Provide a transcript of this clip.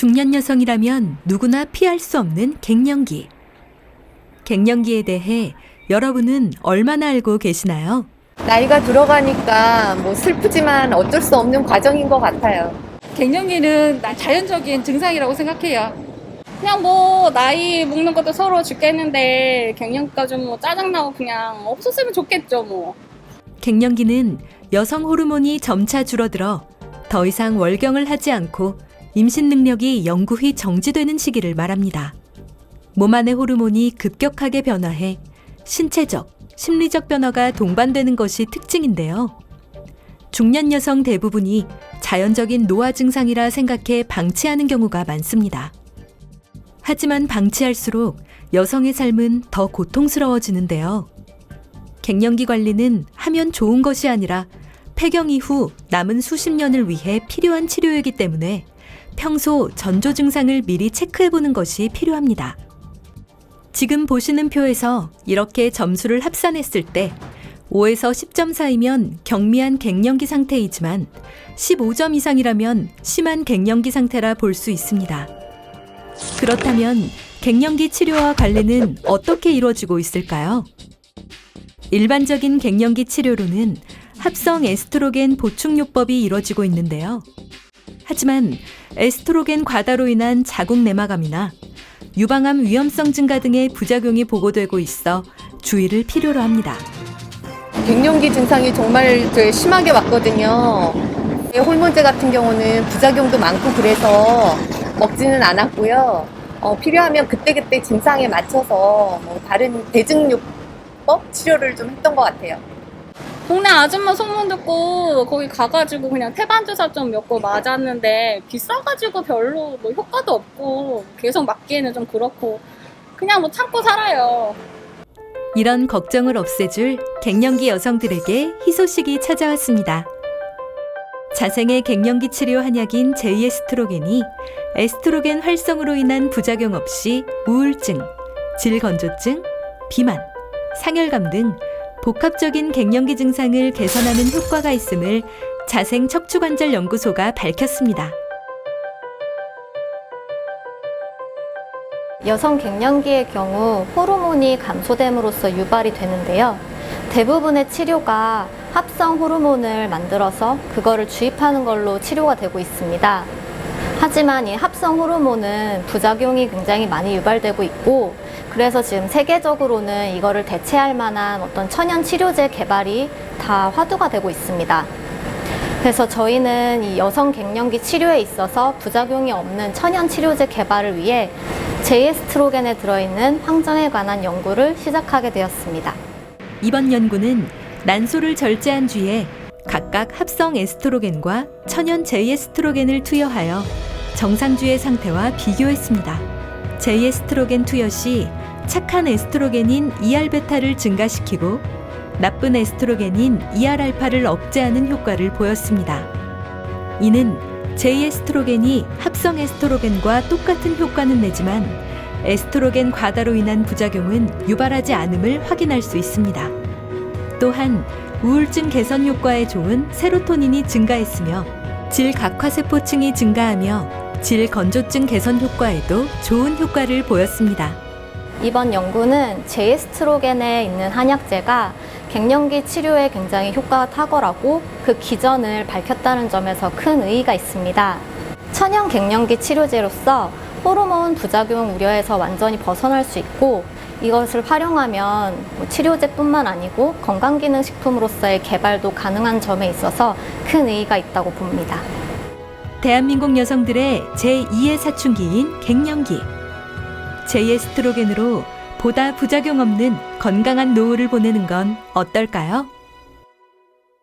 중년 여성이라면 누구나 피할 수 없는 갱년기. 갱년기에 대해 여러분은 얼마나 알고 계시나요? 나이가 들어가니까 뭐 슬프지만 어쩔 수 없는 과정인 것 같아요. 갱년기는 자연적인 증상이라고 생각해요. 그냥 뭐 나이 먹는 것도 서로 죽겠는데 갱년기가 좀 뭐 짜증나고 그냥 없었으면 좋겠죠 뭐. 갱년기는 여성 호르몬이 점차 줄어들어 더 이상 월경을 하지 않고 임신 능력이 영구히 정지되는 시기를 말합니다. 몸 안의 호르몬이 급격하게 변화해 신체적, 심리적 변화가 동반되는 것이 특징인데요. 중년 여성 대부분이 자연적인 노화 증상이라 생각해 방치하는 경우가 많습니다. 하지만 방치할수록 여성의 삶은 더 고통스러워지는데요. 갱년기 관리는 하면 좋은 것이 아니라 폐경 이후 남은 수십 년을 위해 필요한 치료이기 때문에 평소 전조 증상을 미리 체크해보는 것이 필요합니다. 지금 보시는 표에서 이렇게 점수를 합산했을 때 5에서 10점 사이면 경미한 갱년기 상태이지만 15점 이상이라면 심한 갱년기 상태라 볼 수 있습니다. 그렇다면 갱년기 치료와 관리는 어떻게 이루어지고 있을까요? 일반적인 갱년기 치료로는 합성 에스트로겐 보충요법이 이루어지고 있는데요. 하지만 에스트로겐 과다로 인한 자궁 내막암이나 유방암 위험성 증가 등의 부작용이 보고되고 있어 주의를 필요로 합니다. 갱년기 증상이 정말 심하게 왔거든요. 호르몬제 같은 경우는 부작용도 많고 그래서 먹지는 않았고요. 필요하면 그때그때 증상에 맞춰서 뭐 다른 대증요법 치료를 좀 했던 것 같아요. 동네 아줌마 소문 듣고 거기 가가지고 그냥 태반주사 좀 몇 거 맞았는데 비싸가지고 별로 뭐 효과도 없고 계속 맞기에는 좀 그렇고 그냥 뭐 참고 살아요. 이런 걱정을 없애줄 갱년기 여성들에게 희소식이 찾아왔습니다. 자생의 갱년기 치료 한약인 제이에스트로겐이 에스트로겐 활성으로 인한 부작용 없이 우울증, 질건조증, 비만, 상열감 등 복합적인 갱년기 증상을 개선하는 효과가 있음을 자생 척추관절연구소가 밝혔습니다. 여성 갱년기의 경우 호르몬이 감소됨으로써 유발이 되는데요. 대부분의 치료가 합성 호르몬을 만들어서 그거를 주입하는 걸로 치료가 되고 있습니다. 하지만 이 합성 호르몬은 부작용이 굉장히 많이 유발되고 있고 그래서 지금 세계적으로는 이거를 대체할 만한 어떤 천연 치료제 개발이 다 화두가 되고 있습니다. 그래서 저희는 이 여성 갱년기 치료에 있어서 부작용이 없는 천연 치료제 개발을 위해 제이에스트로겐에 들어있는 황정에 관한 연구를 시작하게 되었습니다. 이번 연구는 난소를 절제한 뒤에 각각 합성 에스트로겐과 천연 제이에스트로겐을 투여하여 정상주의 상태와 비교했습니다. 제이에스트로겐 투여 시 착한 에스트로겐인 ER베타를 증가시키고 나쁜 에스트로겐인 ER알파를 억제하는 효과를 보였습니다. 이는 제이에스트로겐이 합성 에스트로겐과 똑같은 효과는 내지만 에스트로겐 과다로 인한 부작용은 유발하지 않음을 확인할 수 있습니다. 또한 우울증 개선 효과에 좋은 세로토닌이 증가했으며 질각화세포층이 증가하며 질건조증 개선 효과에도 좋은 효과를 보였습니다. 이번 연구는 제이에스트로겐에 있는 한약재가 갱년기 치료에 굉장히 효과가 탁월하고 그 기전을 밝혔다는 점에서 큰 의의가 있습니다. 천연 갱년기 치료제로서 호르몬 부작용 우려에서 완전히 벗어날 수 있고 이것을 활용하면 치료제뿐만 아니고 건강기능식품으로서의 개발도 가능한 점에 있어서 큰 의의가 있다고 봅니다. 대한민국 여성들의 제2의 사춘기인 갱년기. 제이에스트로겐으로 보다 부작용 없는 건강한 노후를 보내는 건 어떨까요?